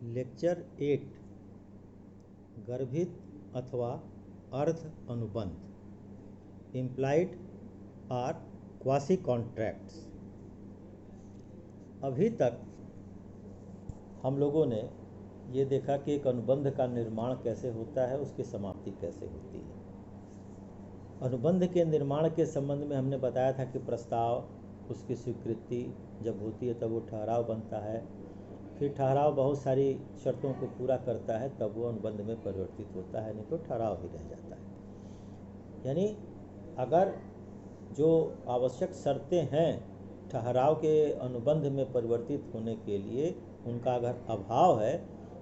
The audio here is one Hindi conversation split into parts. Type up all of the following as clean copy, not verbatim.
लेक्चर 8 गर्भित अथवा अर्ध अनुबंध इम्प्लाइड आर क्वासी कॉन्ट्रैक्ट्स। अभी तक हम लोगों ने ये देखा कि एक अनुबंध का निर्माण कैसे होता है, उसकी समाप्ति कैसे होती है। अनुबंध के निर्माण के संबंध में हमने बताया था कि प्रस्ताव, उसकी स्वीकृति जब होती है तब वो ठहराव बनता है, फिर ठहराव बहुत सारी शर्तों को पूरा करता है तब वो अनुबंध में परिवर्तित होता है, नहीं तो ठहराव ही रह जाता है। यानी अगर जो आवश्यक शर्तें हैं ठहराव के अनुबंध में परिवर्तित होने के लिए, उनका अगर अभाव है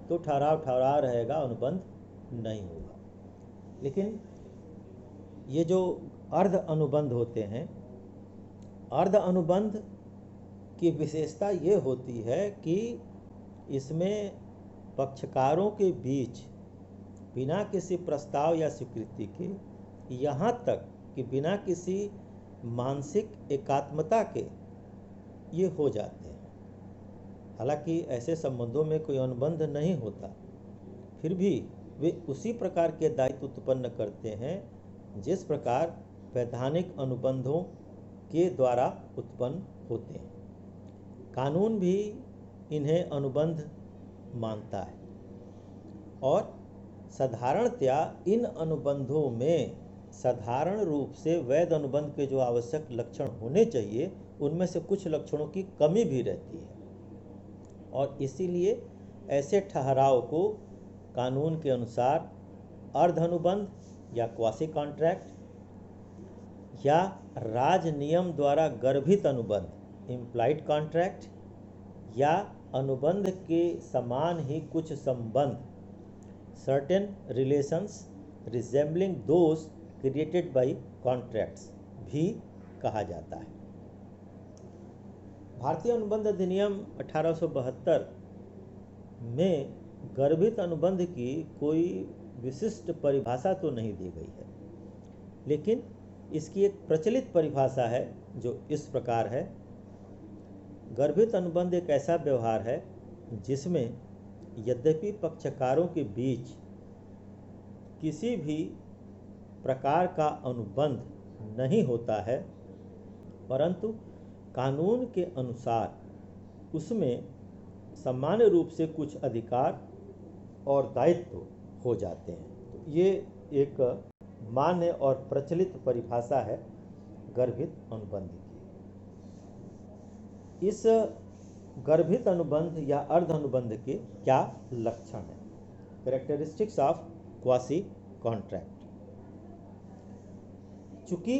तो ठहराव रहेगा, अनुबंध नहीं होगा। लेकिन ये जो अर्ध अनुबंध होते हैं, अर्ध अनुबंध की विशेषता ये होती है कि इसमें पक्षकारों के बीच बिना किसी प्रस्ताव या स्वीकृति के, यहाँ तक कि बिना किसी मानसिक एकात्मता के ये हो जाते हैं। हालांकि ऐसे संबंधों में कोई अनुबंध नहीं होता, फिर भी वे उसी प्रकार के दायित्व उत्पन्न करते हैं जिस प्रकार वैधानिक अनुबंधों के द्वारा उत्पन्न होते हैं। कानून भी इन्हें अनुबंध मानता है और साधारणतया इन अनुबंधों में साधारण रूप से वैध अनुबंध के जो आवश्यक लक्षण होने चाहिए, उनमें से कुछ लक्षणों की कमी भी रहती है और इसीलिए ऐसे ठहराव को कानून के अनुसार अर्ध अनुबंध या क्वासी कॉन्ट्रैक्ट या राज नियम द्वारा गर्भित अनुबंध इम्प्लाइड कॉन्ट्रैक्ट या अनुबंध के समान ही कुछ संबंध certain relations resembling those created by contracts भी कहा जाता है। भारतीय अनुबंध अधिनियम 1872 में गर्भित अनुबंध की कोई विशिष्ट परिभाषा तो नहीं दी गई है, लेकिन इसकी एक प्रचलित परिभाषा है जो इस प्रकार है। गर्भित अनुबंध एक ऐसा व्यवहार है जिसमें यद्यपि पक्षकारों के बीच किसी भी प्रकार का अनुबंध नहीं होता है, परंतु कानून के अनुसार उसमें सामान्य रूप से कुछ अधिकार और दायित्व हो जाते हैं। तो ये एक मान्य और प्रचलित परिभाषा है गर्भित अनुबंध की। इस गर्भित अनुबंध या अर्ध अनुबंध के क्या लक्षण हैं? Characteristics of quasi contract. चूंकि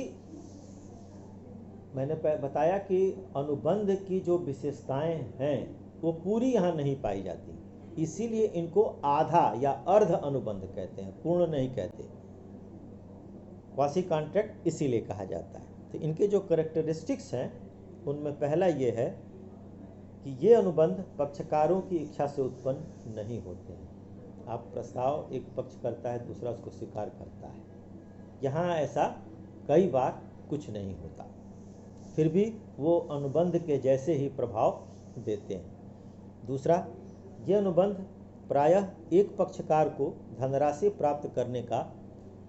मैंने बताया कि अनुबंध की जो विशेषताएं हैं वो पूरी यहाँ नहीं पाई जाती, इसीलिए इनको आधा या अर्ध अनुबंध कहते हैं, पूर्ण नहीं कहते। क्वासी कॉन्ट्रैक्ट इसीलिए कहा जाता है। तो इनके जो कैरेक्टरिस्टिक्स हैं उनमें पहला ये है कि ये अनुबंध पक्षकारों की इच्छा से उत्पन्न नहीं होते हैं। आप प्रस्ताव एक पक्ष करता है, दूसरा उसको स्वीकार करता है, यहाँ ऐसा कई बार कुछ नहीं होता, फिर भी वो अनुबंध के जैसे ही प्रभाव देते हैं। दूसरा, ये अनुबंध प्रायः एक पक्षकार को धनराशि प्राप्त करने का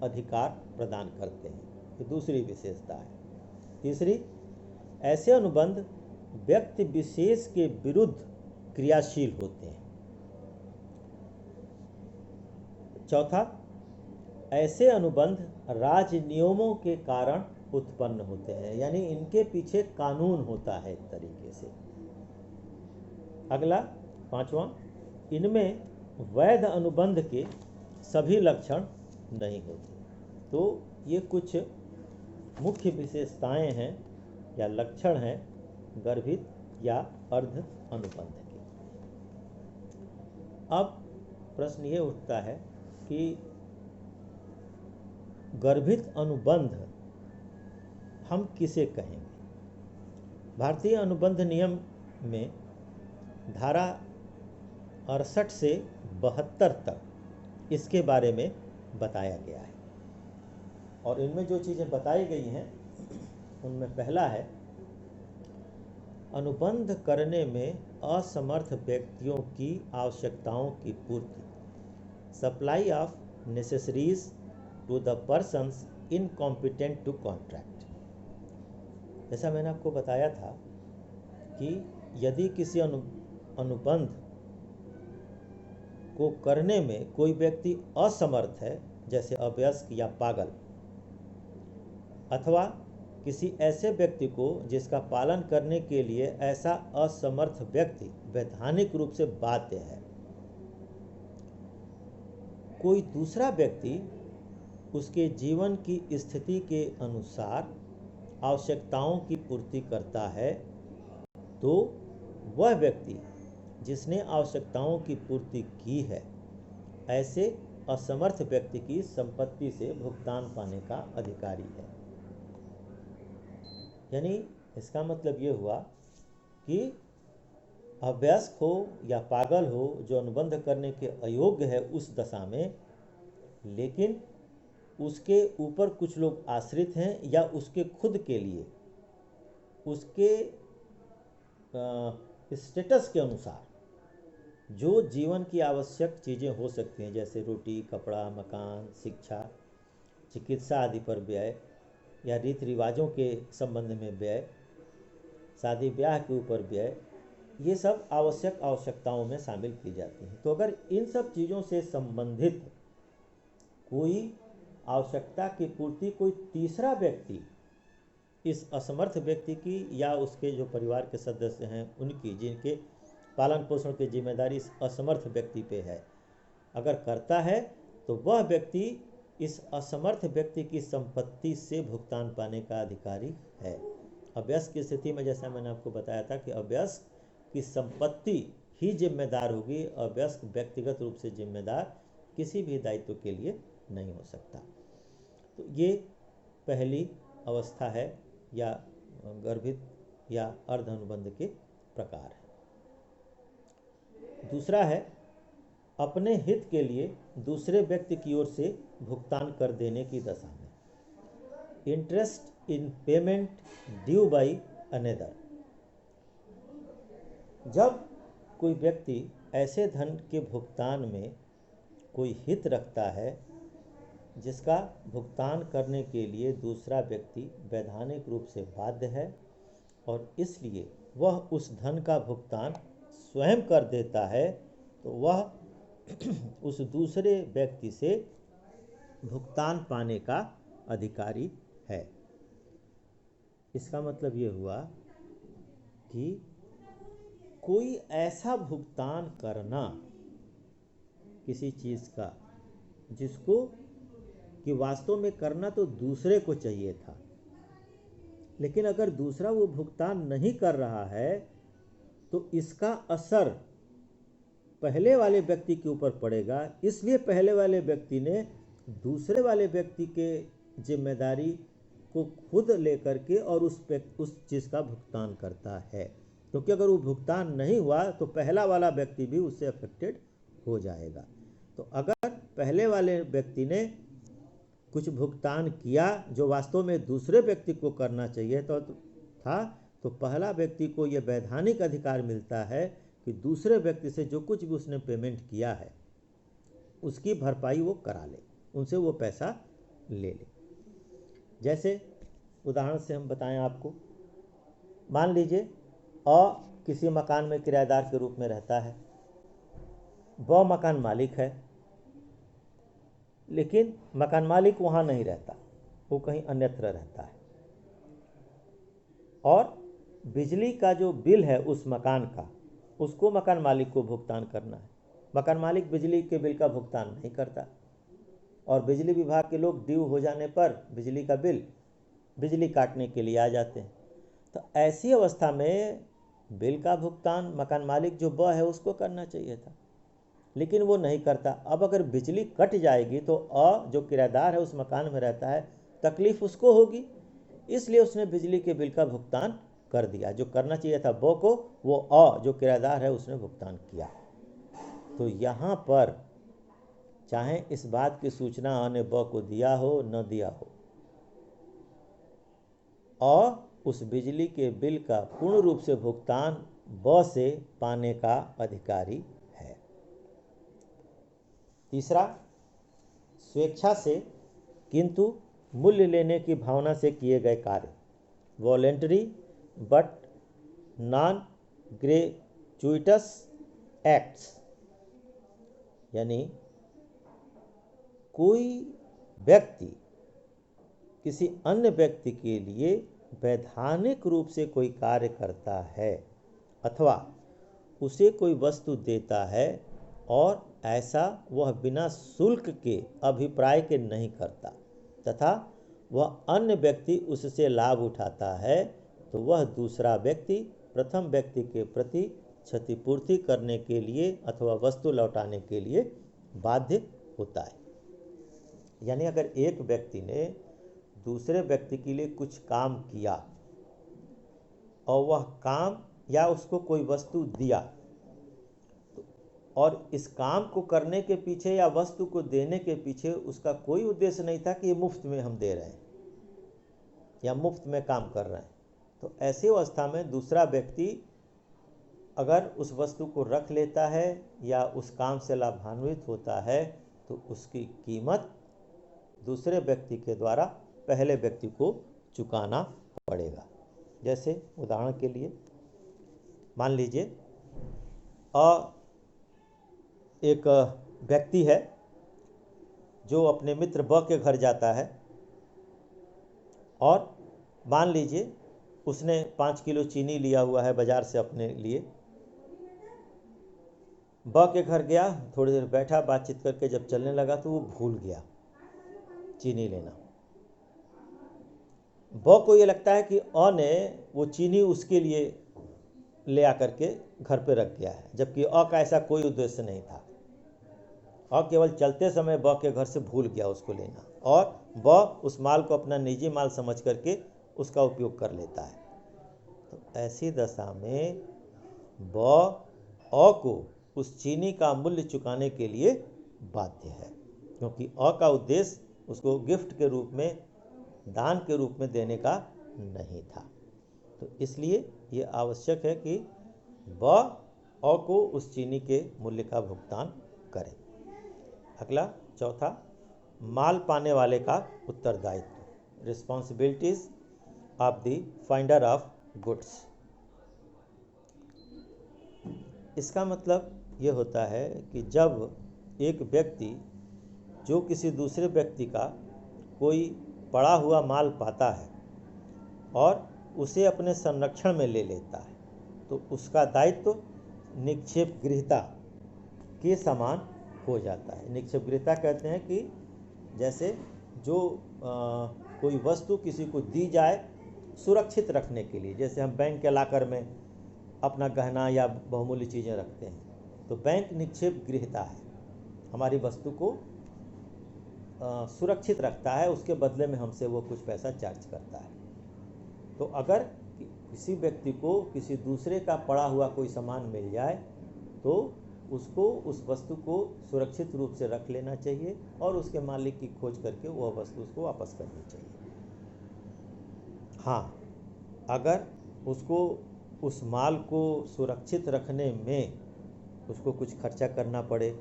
अधिकार प्रदान करते हैं, ये दूसरी विशेषता है। तीसरी, ऐसे अनुबंध व्यक्ति विशेष के विरुद्ध क्रियाशील होते हैं। चौथा, ऐसे अनुबंध राज नियमों के कारण उत्पन्न होते हैं, यानी इनके पीछे कानून होता है एक तरीके से। अगला पांचवा, इनमें वैध अनुबंध के सभी लक्षण नहीं होते। तो ये कुछ मुख्य विशेषताएं हैं या लक्षण हैं गर्भित या अर्ध अनुबंध के। अब प्रश्न ये उठता है कि गर्भित अनुबंध हम किसे कहेंगे? भारतीय अनुबंध नियम में धारा 68 से 72 तक इसके बारे में बताया गया है और इनमें जो चीज़ें बताई गई हैं उनमें पहला है अनुबंध करने में असमर्थ व्यक्तियों की आवश्यकताओं की पूर्ति, supply of necessaries to the persons incompetent to contract. जैसा मैंने आपको बताया था कि यदि किसी अनुबंध को करने में कोई व्यक्ति असमर्थ है, जैसे अवयस्क या पागल, अथवा किसी ऐसे व्यक्ति को जिसका पालन करने के लिए ऐसा असमर्थ व्यक्ति वैधानिक रूप से बाध्य है, कोई दूसरा व्यक्ति उसके जीवन की स्थिति के अनुसार आवश्यकताओं की पूर्ति करता है, तो वह व्यक्ति जिसने आवश्यकताओं की पूर्ति की है ऐसे असमर्थ व्यक्ति की संपत्ति से भुगतान पाने का अधिकारी है। यानी इसका मतलब ये हुआ कि अवयस्क हो या पागल हो जो अनुबंध करने के अयोग्य है उस दशा में, लेकिन उसके ऊपर कुछ लोग आश्रित हैं या उसके खुद के लिए उसके स्टेटस के अनुसार जो जीवन की आवश्यक चीज़ें हो सकती हैं, जैसे रोटी, कपड़ा, मकान, शिक्षा, चिकित्सा आदि पर व्यय, या रीति रिवाजों के संबंध में व्यय, शादी ब्याह के ऊपर व्यय, ये सब आवश्यकताओं में शामिल की जाती हैं। तो अगर इन सब चीज़ों से संबंधित कोई आवश्यकता की पूर्ति कोई तीसरा व्यक्ति इस असमर्थ व्यक्ति की या उसके जो परिवार के सदस्य हैं उनकी, जिनके पालन पोषण की जिम्मेदारी इस असमर्थ व्यक्ति पे है, अगर करता है तो वह व्यक्ति इस असमर्थ व्यक्ति की संपत्ति से भुगतान पाने का अधिकारी है। अवयस्क की स्थिति में जैसा मैंने आपको बताया था कि अवयस्क की संपत्ति ही जिम्मेदार होगी, अवयस्क व्यक्तिगत रूप से जिम्मेदार किसी भी दायित्व के लिए नहीं हो सकता। तो ये पहली अवस्था है या गर्भित या अर्ध अनुबंध के प्रकार है। दूसरा है अपने हित के लिए दूसरे व्यक्ति की ओर से भुगतान कर देने की दशा में, interest in payment due by another. जब कोई व्यक्ति ऐसे धन के भुगतान में कोई हित रखता है जिसका भुगतान करने के लिए दूसरा व्यक्ति वैधानिक रूप से बाध्य है और इसलिए वह उस धन का भुगतान स्वयं कर देता है, तो वह उस दूसरे व्यक्ति से भुगतान पाने का अधिकारी है। इसका मतलब ये हुआ कि कोई ऐसा भुगतान करना किसी चीज़ का जिसको कि वास्तव में करना तो दूसरे को चाहिए था, लेकिन अगर दूसरा वो भुगतान नहीं कर रहा है तो इसका असर पहले वाले व्यक्ति के ऊपर पड़ेगा। इसलिए पहले वाले व्यक्ति ने दूसरे वाले व्यक्ति के जिम्मेदारी को खुद लेकर के और उस चीज़ का भुगतान करता है, क्योंकि अगर वो भुगतान नहीं हुआ तो पहला वाला व्यक्ति भी उससे अफेक्टेड हो जाएगा। तो अगर पहले वाले व्यक्ति ने कुछ भुगतान किया जो वास्तव में दूसरे व्यक्ति को करना चाहिए तो पहला व्यक्ति को यह वैधानिक अधिकार मिलता है कि दूसरे व्यक्ति से जो कुछ भी उसने पेमेंट किया है उसकी भरपाई वो करा ले, उनसे वो पैसा ले ले। जैसे उदाहरण से हम बताएं आपको, मान लीजिए किसी मकान में किराएदार के रूप में रहता है, वह मकान मालिक है, लेकिन मकान मालिक वहाँ नहीं रहता, वो कहीं अन्यत्र रहता है, और बिजली का जो बिल है उस मकान का उसको मकान मालिक को भुगतान करना है। मकान मालिक बिजली के बिल का भुगतान नहीं करता और बिजली विभाग के लोग ड्यू हो जाने पर बिजली का बिजली काटने के लिए आ जाते हैं। तो ऐसी अवस्था में बिल का भुगतान मकान मालिक जो ब है उसको करना चाहिए था, लेकिन वो नहीं करता। अब अगर बिजली कट जाएगी तो जो किराएदार है उस मकान में रहता है, तकलीफ उसको होगी, इसलिए उसने बिजली के बिल का भुगतान कर दिया। जो करना चाहिए था ब को, वो जो किराएदार है उसने भुगतान किया। तो यहाँ पर चाहे इस बात की सूचना ने ब को दिया हो न दिया हो, उस बिजली के बिल का पूर्ण रूप से भुगतान ब से पाने का अधिकारी है। तीसरा, स्वेच्छा से किंतु मूल्य लेने की भावना से किए गए कार्य, वॉलेंटरी बट नॉन ग्रेचुइटस एक्ट्स, यानी कोई व्यक्ति किसी अन्य व्यक्ति के लिए वैधानिक रूप से कोई कार्य करता है अथवा उसे कोई वस्तु देता है और ऐसा वह बिना शुल्क के अभिप्राय के नहीं करता तथा वह अन्य व्यक्ति उससे लाभ उठाता है, तो वह दूसरा व्यक्ति प्रथम व्यक्ति के प्रति क्षतिपूर्ति करने के लिए अथवा वस्तु लौटाने के लिए बाध्य होता है। यानी अगर एक व्यक्ति ने दूसरे व्यक्ति के लिए कुछ काम किया और वह काम या उसको कोई वस्तु दिया, और इस काम को करने के पीछे या वस्तु को देने के पीछे उसका कोई उद्देश्य नहीं था कि ये मुफ्त में हम दे रहे हैं या मुफ्त में काम कर रहे हैं, तो ऐसी अवस्था में दूसरा व्यक्ति अगर उस वस्तु को रख लेता है या उस काम से लाभान्वित होता है, तो उसकी कीमत दूसरे व्यक्ति के द्वारा पहले व्यक्ति को चुकाना पड़ेगा। जैसे उदाहरण के लिए मान लीजिए एक व्यक्ति है जो अपने मित्र ब के घर जाता है और मान लीजिए उसने 5 किलो चीनी लिया हुआ है बाजार से अपने लिए। ब के घर गया, थोड़ी देर बैठा, बातचीत करके जब चलने लगा तो वो भूल गया चीनी लेना। ब को ये लगता है कि अ ने वो चीनी उसके लिए ले आकर के घर पे रख गया है, जबकि अ का ऐसा कोई उद्देश्य नहीं था। अ केवल चलते समय ब के घर से भूल गया उसको लेना, और ब उस माल को अपना निजी माल समझ करके उसका उपयोग कर लेता है। तो ऐसी दशा में ब अ को उस चीनी का मूल्य चुकाने के लिए बाध्य है, क्योंकि अ का उद्देश्य उसको गिफ्ट के रूप में, दान के रूप में देने का नहीं था। तो इसलिए ये आवश्यक है कि ब अ को उस चीनी के मूल्य का भुगतान करें। अगला चौथा, माल पाने वाले का उत्तरदायित्व, responsibilities of the finder of goods. इसका मतलब ये होता है कि जब एक व्यक्ति जो किसी दूसरे व्यक्ति का कोई पड़ा हुआ माल पाता है और उसे अपने संरक्षण में ले लेता है, तो उसका दायित्व निक्षेप गृहीता के समान हो जाता है। निक्षेप गृहीता कहते हैं कि जैसे जो कोई वस्तु किसी को दी जाए सुरक्षित रखने के लिए, जैसे हम बैंक के लॉकर में अपना गहना या बहुमूल्य चीज़ें रखते हैं, तो बैंक निक्षेप गृहीता है, हमारी वस्तु को सुरक्षित रखता है, उसके बदले में हमसे वो कुछ पैसा चार्ज करता है। तो अगर किसी व्यक्ति को किसी दूसरे का पड़ा हुआ कोई सामान मिल जाए तो उसको उस वस्तु को सुरक्षित रूप से रख लेना चाहिए और उसके मालिक की खोज करके वह वस्तु उसको वापस करनी चाहिए। हाँ, अगर उसको उस माल को सुरक्षित रखने में उसको कुछ खर्चा करना पड़े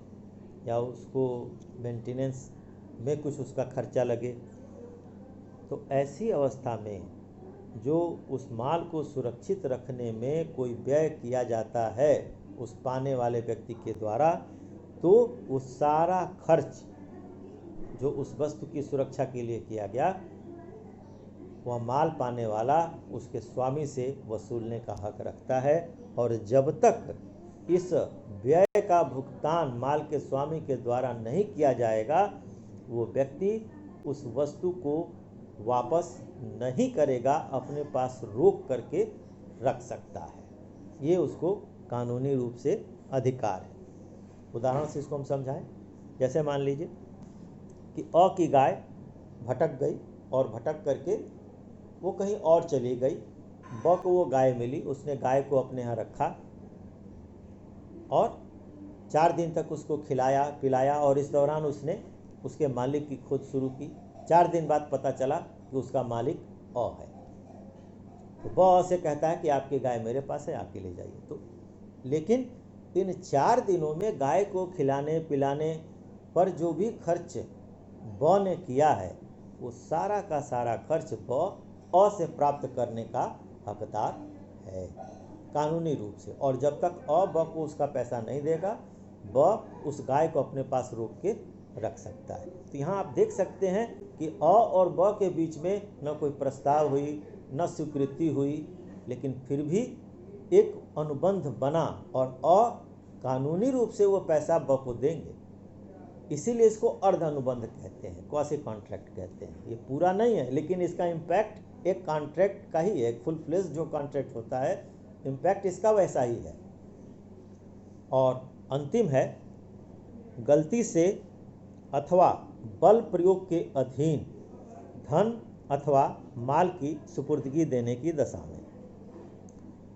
या उसको मेंटेनेंस में कुछ उसका खर्चा लगे, तो ऐसी अवस्था में जो उस माल को सुरक्षित रखने में कोई व्यय किया जाता है उस पाने वाले व्यक्ति के द्वारा, तो वो सारा खर्च जो उस वस्तु की सुरक्षा के लिए किया गया, वह माल पाने वाला उसके स्वामी से वसूलने का हक रखता है। और जब तक इस व्यय का भुगतान माल के स्वामी के द्वारा नहीं किया जाएगा, वो व्यक्ति उस वस्तु को वापस नहीं करेगा, अपने पास रोक करके रख सकता है। ये उसको कानूनी रूप से अधिकार है। उदाहरण से इसको हम समझाएं। जैसे मान लीजिए कि अ की गाय भटक गई और भटक करके वो कहीं और चली गई। ब को वो गाय मिली, उसने गाय को अपने यहाँ रखा और 4 दिन तक उसको खिलाया पिलाया, और इस दौरान उसने उसके मालिक की खोज शुरू की। 4 दिन बाद पता चला कि उसका मालिक अ है। तो ब से कहता है कि आपकी गाय मेरे पास है, आके ले जाइए। तो लेकिन इन 4 दिनों में गाय को खिलाने पिलाने पर जो भी खर्च ब ने किया है, वो सारा का सारा खर्च ब अ से प्राप्त करने का हकदार है कानूनी रूप से। और जब तक अ ब को उसका पैसा नहीं देगा, ब उस गाय को अपने पास रोक के रख सकता है। तो यहाँ आप देख सकते हैं कि अ और ब के बीच में न कोई प्रस्ताव हुई, न स्वीकृति हुई, लेकिन फिर भी एक अनुबंध बना और अ कानूनी रूप से वो पैसा ब को देंगे। इसीलिए इसको अर्ध अनुबंध कहते हैं, क्वासी कॉन्ट्रैक्ट कहते हैं। ये पूरा नहीं है, लेकिन इसका इम्पैक्ट एक कॉन्ट्रैक्ट का ही है। एक फुल फ्लेज जो कॉन्ट्रैक्ट होता है, इम्पैक्ट इसका वैसा ही है। और अंतिम है, गलती से अथवा बल प्रयोग के अधीन धन अथवा माल की सुपुर्दगी देने की दशा में।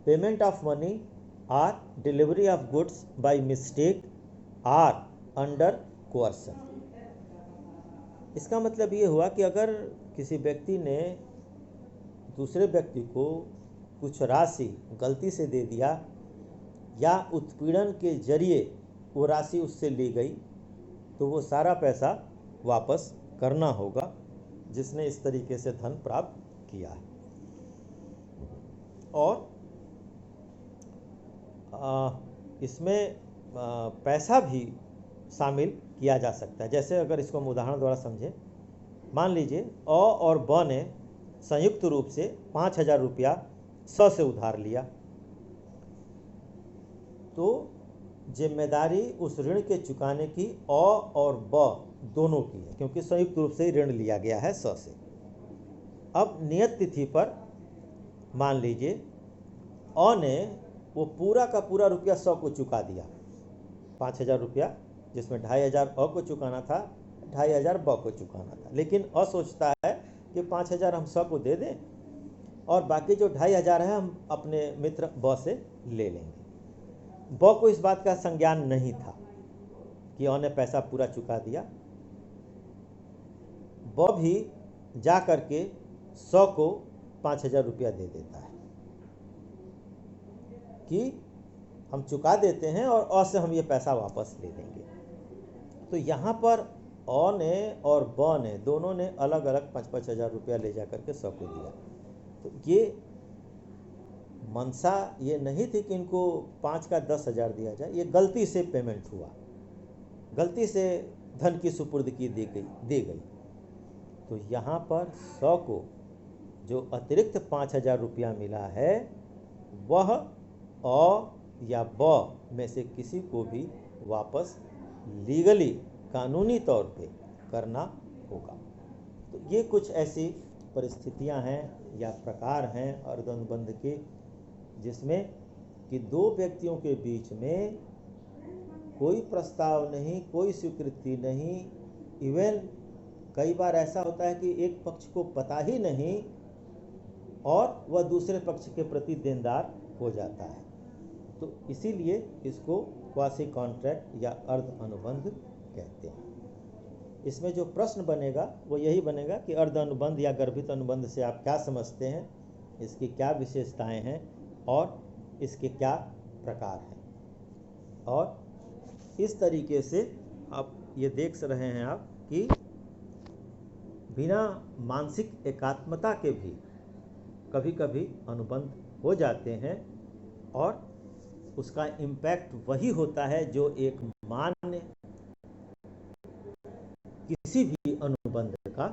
पेमेंट ऑफ मनी और delivery of goods by mistake or under coercion. इसका मतलब ये हुआ कि अगर किसी व्यक्ति ने दूसरे व्यक्ति को कुछ राशि गलती से दे दिया या उत्पीड़न के जरिए वो राशि उससे ली गई, तो वो सारा पैसा वापस करना होगा जिसने इस तरीके से धन प्राप्त किया है। और इसमें पैसा भी शामिल किया जा सकता है। जैसे अगर इसको हम उदाहरण द्वारा समझें, मान लीजिए अ और ब ने संयुक्त रूप से 5,000 रुपया स से उधार लिया, तो जिम्मेदारी उस ऋण के चुकाने की अ और ब दोनों की है, क्योंकि संयुक्त रूप से ऋण लिया गया है स से। अब नियत तिथि पर मान लीजिए अ ने वो पूरा का पूरा रुपया स को चुका दिया। 5,000 रुपया जिसमें 2,500 अ को चुकाना था, 2,500 ब को चुकाना था। लेकिन अ सोचता है कि 5,000 हम स को दे दें और बाकी जो 2,500 है हम अपने मित्र ब से ले लेंगे। ब को इस बात का संज्ञान नहीं था कि अ ने पैसा पूरा चुका दिया। ब भी जा करके स को 5,000 रुपया दे देता है कि हम चुका देते हैं और अ से हम ये पैसा वापस ले लेंगे। तो यहाँ पर अ ने और ब ने दोनों ने अलग अलग 5,000 रुपया ले जा करके स को दिया। तो ये मनसा ये नहीं थी कि इनको 5 का 10,000 दिया जाए, ये गलती से पेमेंट हुआ, गलती से धन की सुपुर्दगी दी गई। तो यहाँ पर स को जो अतिरिक्त 5,000 रुपया मिला है, वह अ या ब में से किसी को भी वापस लीगली कानूनी तौर पे करना होगा। तो ये कुछ ऐसी परिस्थितियां हैं या प्रकार हैं अर्ध अनुबंध के, जिसमें कि दो व्यक्तियों के बीच में कोई प्रस्ताव नहीं, कोई स्वीकृति नहीं। इवन कई बार ऐसा होता है कि एक पक्ष को पता ही नहीं और वह दूसरे पक्ष के प्रति देनदार हो जाता है। तो इसीलिए इसको क्वासी कॉन्ट्रैक्ट या अर्ध अनुबंध कहते हैं। इसमें जो प्रश्न बनेगा वो यही बनेगा कि अर्ध अनुबंध या गर्भित अनुबंध से आप क्या समझते हैं, इसकी क्या विशेषताएं हैं और इसके क्या प्रकार हैं। और इस तरीके से आप ये देख रहे हैं आप कि बिना मानसिक एकात्मता के भी कभी कभी अनुबंध हो जाते हैं और उसका इम्पैक्ट वही होता है जो एक मान्य किसी भी अनुबंध का